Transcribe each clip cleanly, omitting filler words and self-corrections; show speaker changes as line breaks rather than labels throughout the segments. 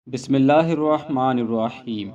بسم اللہ الرحمن الرحیم۔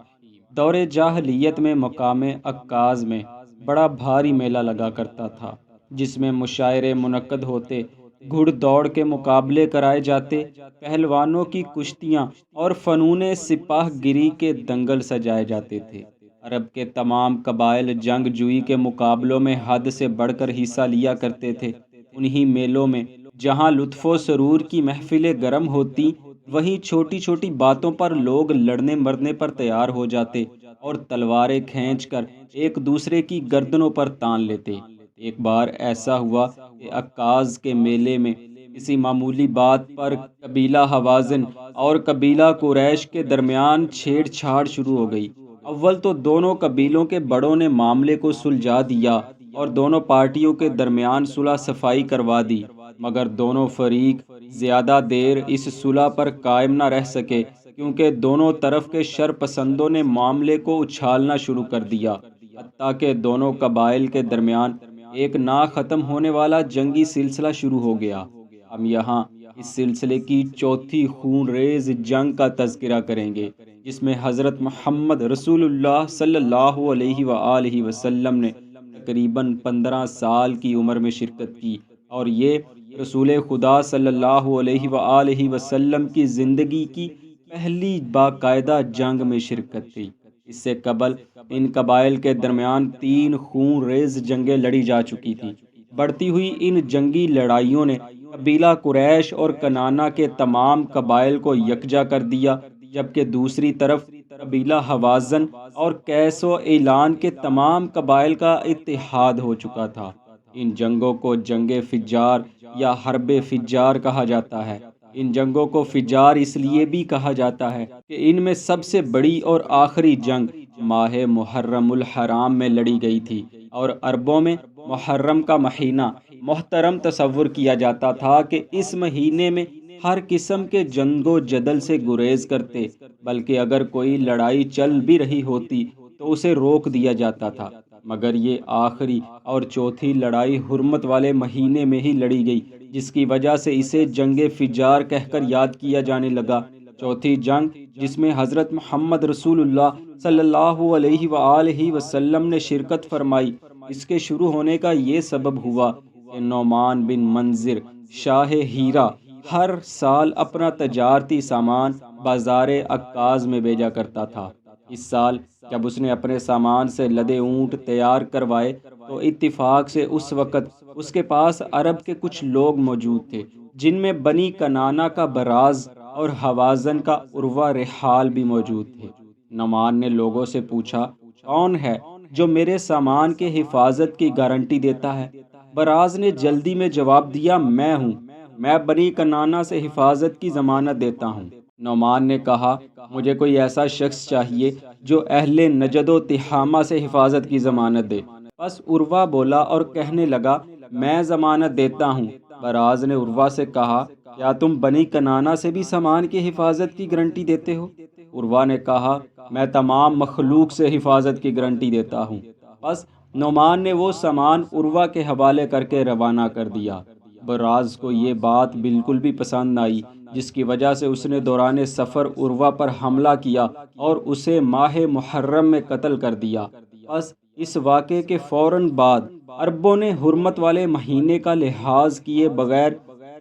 دور جاہلیت میں مقام عکاظ میں بڑا بھاری میلہ لگا کرتا تھا، جس میں مشاعرے منعقد ہوتے، گھڑ دوڑ کے مقابلے کرائے جاتے، پہلوانوں کی کشتیاں اور فنون سپاہ گری کے دنگل سجائے جاتے تھے۔ عرب کے تمام قبائل جنگ جوئی کے مقابلوں میں حد سے بڑھ کر حصہ لیا کرتے تھے۔ انہی میلوں میں جہاں لطف و سرور کی محفلیں گرم ہوتی، وہیں چھوٹی چھوٹی باتوں پر لوگ لڑنے مرنے پر تیار ہو جاتے اور تلواریں کھینچ کر ایک دوسرے کی گردنوں پر تان لیتے۔ ایک بار ایسا ہوا کہ عکاظ کے میلے میں کسی معمولی بات پر قبیلہ حوازن اور قبیلہ قریش کے درمیان چھیڑ چھاڑ شروع ہو گئی۔ اول تو دونوں قبیلوں کے بڑوں نے معاملے کو سلجھا دیا اور دونوں پارٹیوں کے درمیان صلح صفائی کروا دی، مگر دونوں فریق زیادہ دیر اس صلح پر قائم نہ رہ سکے، کیونکہ دونوں طرف کے شر پسندوں نے معاملے کو اچھالنا شروع کر دیا، حتیٰ کہ دونوں قبائل کے درمیان ایک نہ ختم ہونے والا جنگی سلسلہ شروع ہو گیا۔ ہم یہاں اس سلسلے کی چوتھی خون ریز جنگ کا تذکرہ کریں گے، جس میں حضرت محمد رسول اللہ صلی اللہ علیہ وآلہ وسلم نے تقریباً 15 سال کی عمر میں شرکت کی، اور یہ رسول خدا صلی اللہ علیہ وآلہ وسلم کی زندگی کی پہلی باقاعدہ جنگ میں شرکت تھی۔ اس سے قبل ان قبائل کے درمیان 3 خون ریز جنگیں لڑی جا چکی تھیں۔ بڑھتی ہوئی ان جنگی لڑائیوں نے قبیلہ قریش اور کنانہ کے تمام قبائل کو یکجا کر دیا، جبکہ دوسری طرف قبیلہ حوازن اور کیس و اعلان کے تمام قبائل کا اتحاد ہو چکا تھا۔ ان جنگوں کو جنگ فجار یا حرب فجار کہا جاتا ہے۔ ان جنگوں کو فجار اس لیے بھی کہا جاتا ہے کہ ان میں سب سے بڑی اور آخری جنگ ماہ محرم الحرام میں لڑی گئی تھی، اور عربوں میں محرم کا مہینہ محترم تصور کیا جاتا تھا کہ اس مہینے میں ہر قسم کے جنگ و جدل سے گریز کرتے، بلکہ اگر کوئی لڑائی چل بھی رہی ہوتی تو اسے روک دیا جاتا تھا۔ مگر یہ آخری اور چوتھی لڑائی حرمت والے مہینے میں ہی لڑی گئی، جس کی وجہ سے اسے جنگ فجار کہہ کر یاد کیا جانے لگا۔ چوتھی جنگ، جس میں حضرت محمد رسول اللہ صلی اللہ علیہ وآلہ وسلم نے شرکت فرمائی، اس کے شروع ہونے کا یہ سبب ہوا کہ نعمان بن منذر شاہ ہیرا ہر سال اپنا تجارتی سامان بازار عکاظ میں بھیجا کرتا تھا۔ اس سال جب اس نے اپنے سامان سے لدے اونٹ تیار کروائے تو اتفاق سے اس وقت اس کے پاس عرب کے کچھ لوگ موجود تھے، جن میں بنی کنانہ کا براز اور حوازن کا عروہ رحال بھی موجود تھے۔ نعمان نے لوگوں سے پوچھا، کون ہے جو میرے سامان کے حفاظت کی گارنٹی دیتا ہے؟ براز نے جلدی میں جواب دیا، میں ہوں، میں بنی کنانہ سے حفاظت کی ضمانت دیتا ہوں۔ نعمان نے کہا، مجھے کوئی ایسا شخص چاہیے جو اہل نجد و تہامہ سے حفاظت کی ضمانت دے۔ پس عروہ بولا اور کہنے لگا، میں ضمانت دیتا ہوں۔ براز نے عروہ سے کہا، کیا تم بنی کنانہ سے بھی سامان کی حفاظت کی گارنٹی دیتے ہو؟ عروہ نے کہا، میں تمام مخلوق سے حفاظت کی گارنٹی دیتا ہوں۔ پس نعمان نے وہ سامان عروہ کے حوالے کر کے روانہ کر دیا۔ براز کو یہ بات بالکل بھی پسند نہ آئی، جس کی وجہ سے اس نے دوران سفر عروہ پر حملہ کیا اور اسے ماہ محرم میں قتل کر دیا۔ پس اس واقعے کے فوراً بعد عربوں نے حرمت والے مہینے کا لحاظ کیے بغیر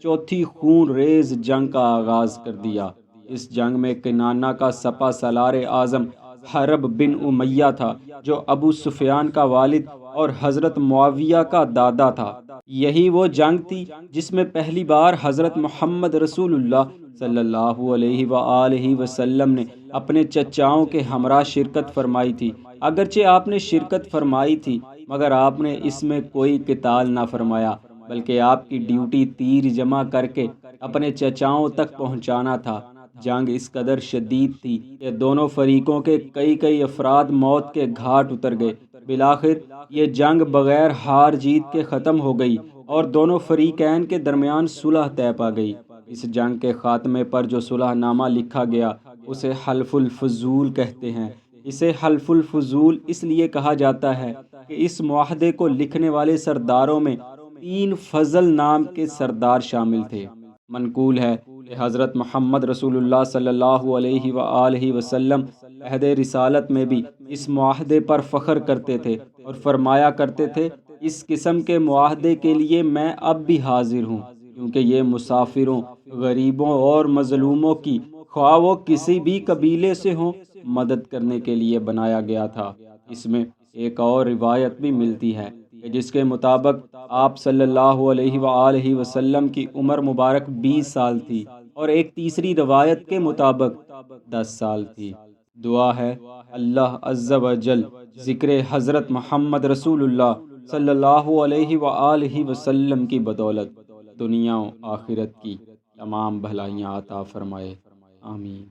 چوتھی خون ریز جنگ کا آغاز کر دیا۔ اس جنگ میں کنانہ کا سپہ سالار اعظم حرب بن امیہ تھا، جو ابو سفیان کا والد اور حضرت معاویہ کا دادا تھا۔ یہی وہ جنگ تھی جس میں پہلی بار حضرت محمد رسول اللہ صلی اللہ علیہ وآلہ وسلم نے اپنے چچاؤں کے ہمراہ شرکت فرمائی تھی۔ اگرچہ آپ نے شرکت فرمائی تھی، مگر آپ نے اس میں کوئی قتال نہ فرمایا، بلکہ آپ کی ڈیوٹی تیر جمع کر کے اپنے چچاؤں تک پہنچانا تھا۔ جنگ اس قدر شدید تھی کہ دونوں فریقوں کے کئی افراد موت کے گھاٹ اتر گئے۔ بالآخر یہ جنگ بغیر ہار جیت کے ختم ہو گئی اور دونوں فریقین کے درمیان صلح طے پا گئی۔ اس جنگ کے خاتمے پر جو صلح نامہ لکھا گیا اسے حلف الفضول کہتے ہیں۔ اسے حلف الفضول اس لیے کہا جاتا ہے کہ اس معاہدے کو لکھنے والے سرداروں میں 3 فضل نام کے سردار شامل تھے۔ منقول ہے کہ حضرت محمد رسول اللہ صلی اللہ علیہ وآلہ وسلم عہد رسالت میں بھی اس معاہدے پر فخر کرتے تھے اور فرمایا کرتے تھے، اس قسم کے معاہدے کے لیے میں اب بھی حاضر ہوں، کیونکہ یہ مسافروں، غریبوں اور مظلوموں کی، خواہ وہ کسی بھی قبیلے سے ہوں، مدد کرنے کے لیے بنایا گیا تھا۔ اس میں ایک اور روایت بھی ملتی ہے کہ جس کے مطابق آپ صلی اللہ علیہ وآلہ وسلم کی عمر مبارک 20 سال تھی، اور ایک تیسری روایت کے مطابق 10 سال تھی۔ دعا ہے اللہ عز و جل ذکر حضرت محمد رسول اللہ صلی اللہ علیہ وآلہ وسلم کی بدولت دنیا و آخرت کی تمام بھلائیاں عطا فرمائے، آمین۔